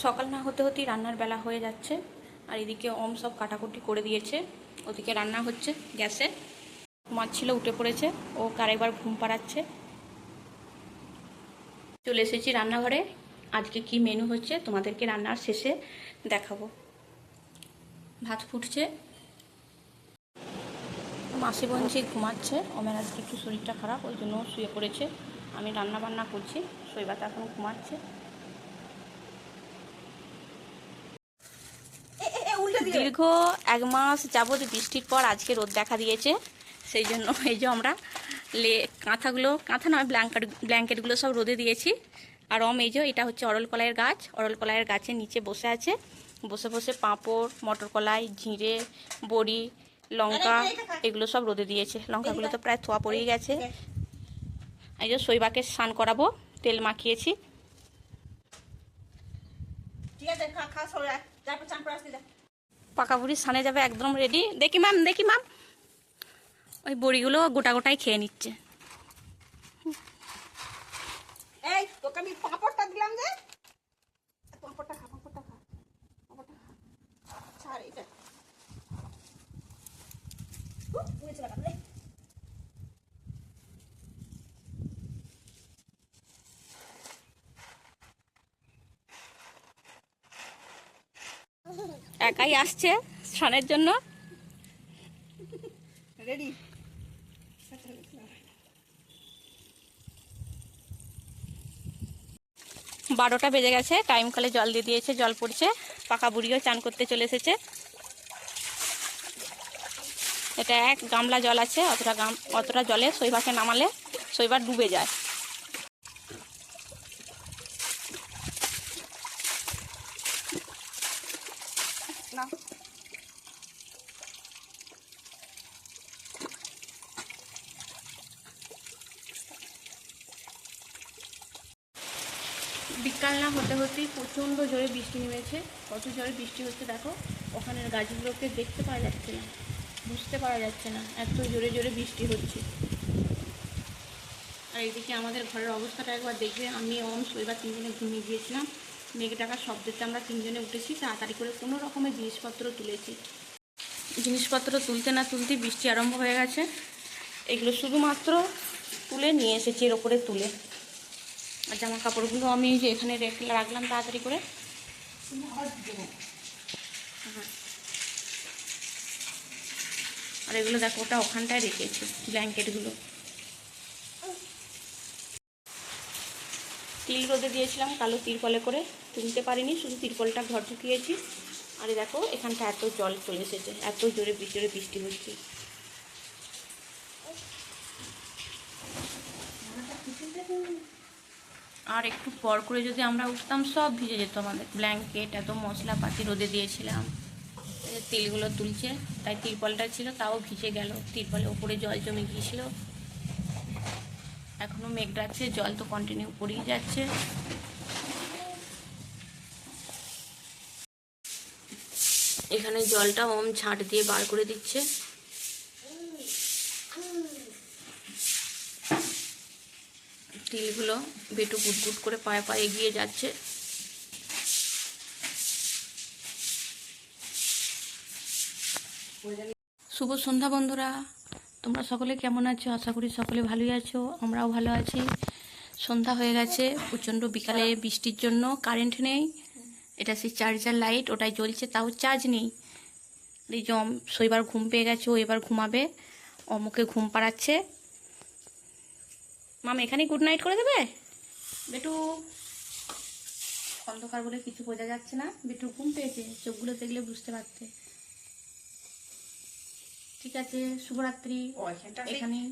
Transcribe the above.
সকাল না হতে হতেই রান্নার বেলা হয়ে যাচ্ছে। আর এদিকে ওম সব কাটাকুটি করে দিয়েছে, ওদিকে রান্না হচ্ছে গ্যাসে। ঘুমাচ্ছিল, উঠে পড়েছে, ও আরেকবার ঘুম পাড়াচ্ছে। চলে এসেছি রান্নাঘরে। আজকে কি মেনু হচ্ছে তোমাদেরকে রান্নার শেষে দেখাবো। ভাত ফুটছে, মাসি বোনঝি ঘুমাচ্ছে। ওমের আজকে একটু শরীরটা খারাপ, ওই জন্য শুয়ে পড়েছে। আমি রান্না বান্না করছি, শৈবাতা এখন ঘুমাচ্ছে। দীর্ঘ 1 মাস যাবৎ বৃষ্টির পর আজকে রোদ দেখা দিয়েছে, সেই জন্য এই যে আমরা কাঁথা নয় ব্ল্যাঙ্কেটগুলো সব রোদে দিয়েছি। আর এই যে এটা হচ্ছে অরল কলাইয়ের গাছ, অরল কলাইয়ের গাছের নিচে বসে আছে। বসে বসে পাঁপড়, মটর কলাই, ঝিঁড়ে, বড়ি, লঙ্কা এগুলো সব রোদে দিয়েছে। লঙ্কাগুলো তো প্রায় থোয়া পড়েই গেছে। এই যে শৈবাকে স্নান করাবো, তেল মাখিয়েছি। পাকা বুড়ি স্নানে যাবে, একদম রেডি। দেখি ম্যাম ওই বড়িগুলো গোটা গোটাই খেয়ে নিচ্ছে। এই তোকে আমি পাঁপড়টা দিলাম যে, পাঁপড়টা খা। ছাড় এটা। একাই আসছে স্নানের জন্য। রেডি। 12টা বেজে গেছে, টাইম কলে জল দিয়ে দিয়েছে, জল পড়ছে। পাকা বুড়িও চান করতে চলে এসেছে। এটা 1 গামলা জল আছে, অতটা জলে শৈবাকে নামালে শৈবাক ডুবে যায়। না বিকাল না হতে হতেই প্রচণ্ড জোরে বৃষ্টি নেমেছে। কত জোরে বৃষ্টি হচ্ছে দেখো, ওখানের গাছগুলোকে দেখতে পাওয়া যাচ্ছে না, বুঝতে পারা যাচ্ছে না, এত জোরে জোরে বৃষ্টি হচ্ছে। আর এইদিকে আমাদের ঘরের অবস্থাটা একবার দেখবে। আমি ওম শৈবাক 3জনে ঘুমিয়ে গিয়েছিলাম। মেঘ ডাকার শব্দতে আমরা 3জনে উঠেছি, তাড়াতাড়ি করে কোনো রকমের জিনিসপত্র তুলেছি। জিনিসপত্র তুলতে না তুলতেই বৃষ্টি আরম্ভ হয়ে গেছে। এগুলো শুধুমাত্র তুলে নিয়ে এসেছি, এর ওপরে তুলে। আর জামা কাপড়গুলো আমি যে এখানে রাখলাম তাড়াতাড়ি করে। আর এগুলো দেখো, ওটা ওখানটায় রেখেছি ব্ল্যাঙ্কেটগুলো। তিল রোদে দিয়েছিলাম কালো তিরপলে করে, তুলতে পারিনি, শুধু তিরপলটা ঘর ঢুকিয়েছি। আর দেখো এখানটা এত জল চলে এসেছে, এত জোরে বৃষ্টি হচ্ছে। আর একটু পর করে যদি আমরা উঠতাম, সব ভিজে যেত আমাদের ব্ল্যাঙ্কেট। এত মশলাপাতি রোদে দিয়েছিলাম। তিলগুলো তুলছে, তাই তিরপলটা ছিল তাও ভিজে গেল, তিরপলের ওপরে জল জমে গিয়েছিল। এখনো মেঘ ডাকছে, জল তো কন্টিনিউ পড়েই যাচ্ছে। এখানে জলটা ওম ঝাঁট দিয়ে বার করে দিচ্ছে। তিলগুলো বেটু গুটগুট করে পায়ে পায়ে এগিয়ে যাচ্ছে। শুভ সন্ধ্যা বন্ধুরা, তোমরা সকলে কেমন আছো? আশা করি সকলে ভালোই আছো, আমরাও ভালো আছি। সন্ধ্যা হয়ে গেছে, প্রচণ্ড বিকালে বৃষ্টির জন্য কারেন্ট নেই। এটা সেই চার্জার লাইট, ওটাই জ্বলছে, তাও চার্জ নেই। এই যে শৈবার ঘুম পেয়ে গেছে, ও এবার ঘুমাবে। অমুকে ঘুম পাড়াচ্ছে। মাম এখানেই গুড নাইট করে দেবে বেটু। অন্ধকার বলে কিছু বোঝা যাচ্ছে না, বেটু ঘুম পেয়েছে, চোখগুলো দেখলে বুঝতে পারতে। ঠিক আছে, শুভরাত্রি। এখানেই